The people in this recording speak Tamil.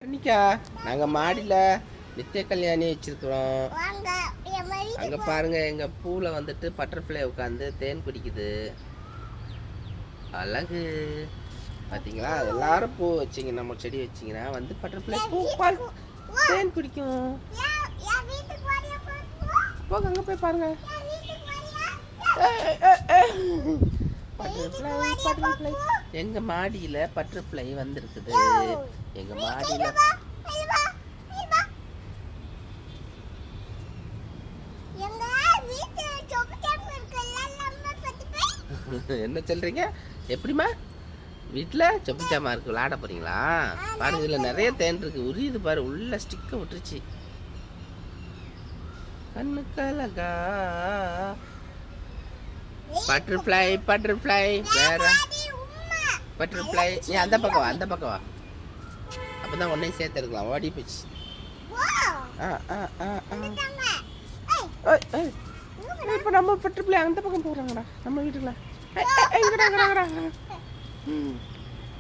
இன்னைக்கா நாங்கள் மாடியில் நித்திய கல்யாணி வச்சுருக்குறோம். அங்கே பாருங்க, எங்கள் பூவில் வந்துட்டு பட்டர்ஃப்ளை உட்காந்து தேன் குடிக்குது. அழகு பார்த்தீங்களா? எல்லாரும் பூ வச்சிங்க, நம்ம செடி வச்சிங்கன்னா வந்து பட்டர்ஃப்ளை பூ தேன் குடிக்கும். போங்க, அங்கே போய் பாருங்க. பட்டர்ஃப்ளை பட்டர்ஃப்ளை எங்க மாடியில பட்டர்ஃப்ளை வந்திருக்குது. எங்க மாடியில என்ன சொல்றீங்க? எப்படிமா வீட்டில் சொப்பிச்சாமா இருக்கு, விளையாட போறீங்களா? பாருங்க, இதுல நிறைய தேன் இருக்கு. உரியுது பாரு, உள்ள ஸ்டிக்க விட்டுருச்சு. கண்ணுக்கு அழகா பட்டர்ஃப்ளை பட்டர்ஃப்ளை வேற பட்டர்ஃப்ளை. நீ அந்த பக்கம் வா, அந்த பக்கம் வா, அப்பதான் உன்னையும் சேர்த்து எடுக்கலாம். ஓடி போச்சு. இப்போ நம்ம பட்டர்ஃப்ளை அந்த பக்கம் போகிறாங்கடா, நம்ம வீட்டுக்குள்ள.